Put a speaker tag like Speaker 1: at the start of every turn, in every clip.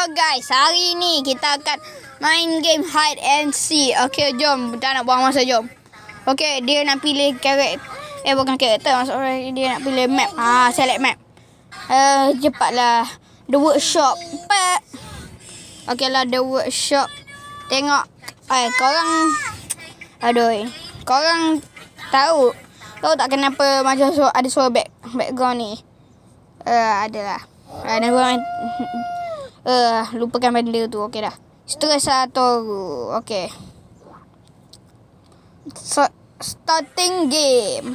Speaker 1: Hello guys, hari ni kita akan main game hide and seek. Okey, jom. Tak nak buang masa, jom. Okey, dia nak pilih karakter. Bukan karakter, maksudnya dia nak pilih map. Select map. Cepatlah. The workshop. Okey lah, the workshop. Tengok. Korang. Aduh. Korang tahu tak kenapa macam ada suara background ni? Adalah. Lupakan benda tu. Okey dah. Stress atau okey. Starting game.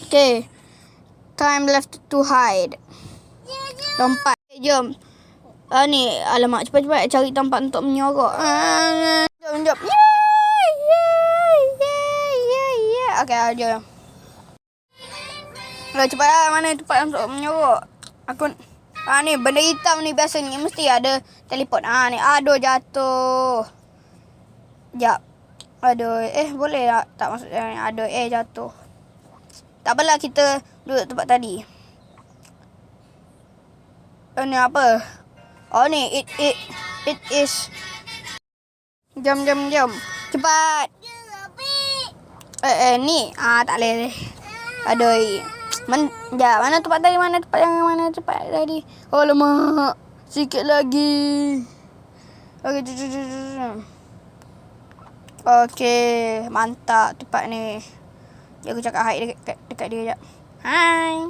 Speaker 1: Okay. Time left to hide. Lompat. Jom. Ni. Alamak. Cepat-cepat cari tempat untuk menyorok. Jom. Okay. Jom. Cepat lah. Mana tempat untuk menyorok. Aku. Ni. Benda hitam ni biasa ni. Mesti ada telefon. Ni. Aduh. Jatuh. Sekejap. Aduh. Boleh tak maksudnya. Aduh. Jatuh. Tak apalah, kita duduk tempat tadi. Ni apa? Ni. It is. Jom. Cepat. Ni. Tak boleh. Aduh. Mana tempat tadi? Mana tempat tadi? Oh, lemak. Sikit lagi. Okey, jom. Okey, mantap tempat ni. Aku cakap hide dekat dia sekejap. Hai.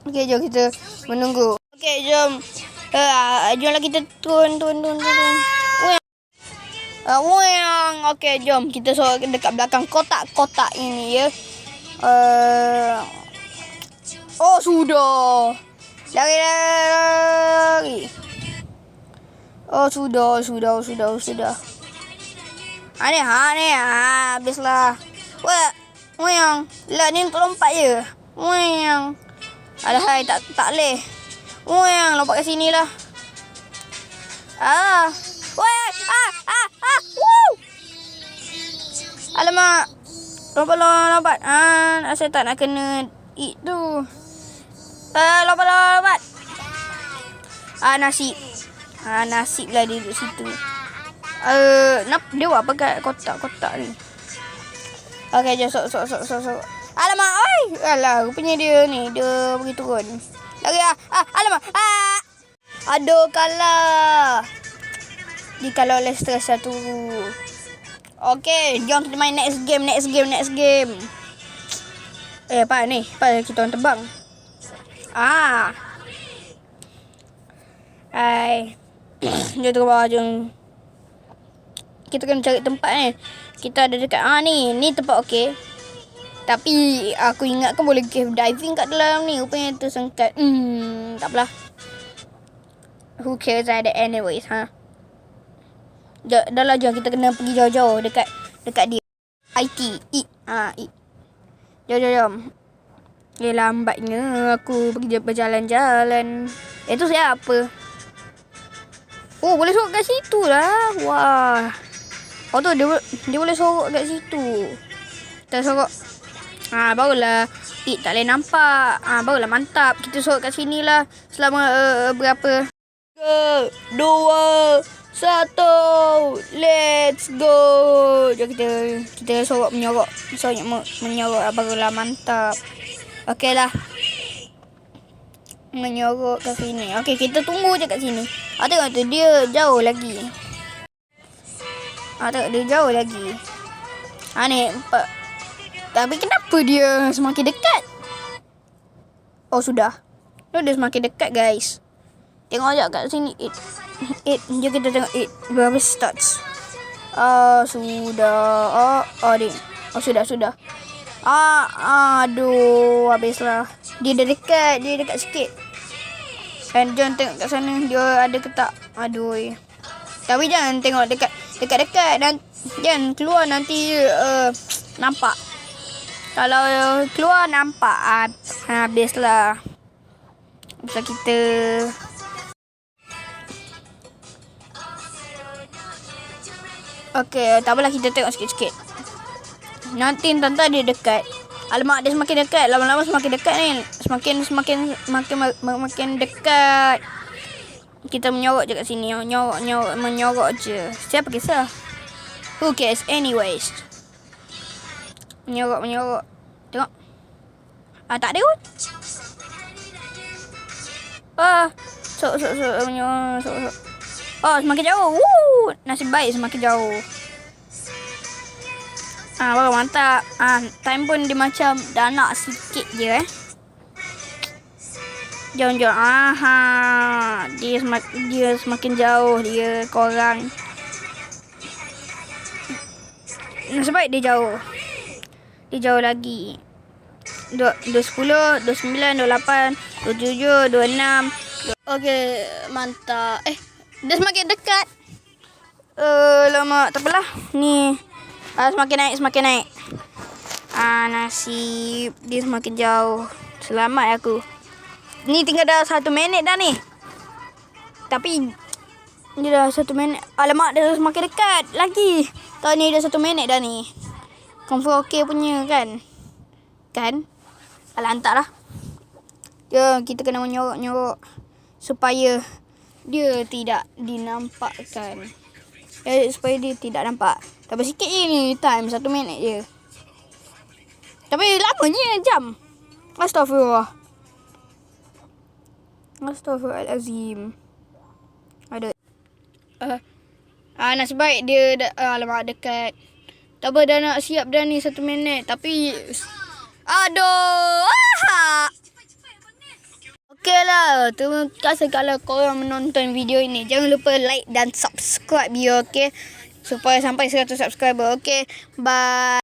Speaker 1: Okey, jom kita menunggu. Okey, jom. Jomlah kita turun. Okey, jom kita sorok dekat belakang kotak-kotak ini ya. Sudah. Lari. Sudah. Ni. Habislah. Weng. Lah ni untuk lompat je. Weng. Alahai, tak boleh. Weng, lompat kat sini lah. Weng. Woo. Alamak. Lompat. Saya tak nak kena itu. Lompat. Nasib lah dia duduk situ. Dia buat apa kat kotak-kotak ni? Okey, jom sok. Alamak, alah, rupanya dia ni. Dia pergi turun. Lari lah. Alamak. Aduh, kalah. Dikalau oleh stres satu. Okey, jom kita main next game. Apa ni? Apa kita orang terbang? Jom ke bawah, jom. Kita kena cari tempat ni. Kita ada dekat ni tempat okey. Tapi aku ingatkan boleh cave diving kat dalam ni. Rupanya tersengkat. Tak apalah. Who cares anyways, Dah lah, jom kita kena pergi jauh-jauh dekat dia. IT. Jom. Lambatnya aku pergi berjalan-jalan. Itu siapa? Boleh sorok kat situ lah. Wah. Tu dia boleh sorok kat situ. Kita sorok. Barulah tak boleh nampak. Barulah mantap. Kita sorok kat sini lah. Selama berapa? 3, 2, 1. Let's go. Jom kita sorok menyorok. Menyorok barulah mantap. Okey lah. Menyorok kat sini. Okey, kita tunggu je kat sini. Tengok tu, dia jauh lagi. Tengok dia jauh lagi. Ni. Tapi kenapa dia semakin dekat? Sudah. Dia semakin dekat, guys. Tengok sekejap kat sini. Jom kita tengok berapa stats. Sudah. Dia. Sudah. Aduh, habislah. Dia dah dekat sikit. Dan jom tengok kat sana, dia ada ke tak. Aduh. Tapi jangan tengok dekat-dekat dan jangan keluar nanti nampak. Kalau keluar nampak, habislah. Bisa kita. Okey, tak apalah, kita tengok sikit-sikit. Nanti tentang dia dekat. Alamak, dia semakin dekat. Lama-lama semakin dekat ni. Makin dekat. Kita menyorok je kat sini. Menyorok je. Siapa kisah? Who cares anyways? Menyorok. Tengok. Tak ada pun. Sok. Menyorok. Sok. Semakin jauh. Woo! Nasib baik semakin jauh. Baru mantap. Time pun dia macam dah nak sikit je Jom. Dia semakin jauh dia korang. Nasib baik dia jauh. Dia jauh lagi. 210, 29, 28, 27, 26. Okey, mantap. Dia semakin dekat. Lama, tak apalah. Ni. Semakin naik. Nasib dia semakin jauh. Selamat aku. Ni tinggal dah 1 minit dah ni. Tapi dia dah 1 minit. Alamak, dia semakin dekat lagi. Tahu ni dah 1 minit dah ni. Confirm okey punya kan? Alah, hantar lah. Kita kena menyorok supaya dia tidak dinampakkan. Supaya dia tidak nampak. Tambah sikit je ni time. 1 minit je. Tapi lamanya jam. Astaghfirullahalazim. Ada. Nasib baik dia alamak dekat. Tak apa, dah nak siap dah ni 1 minit. Tapi aduh. Okey lah. Terima kasih kalau korang menonton video ini. Jangan lupa like dan subscribe video, okey? Supaya sampai 100 subscriber. Okey. Bye.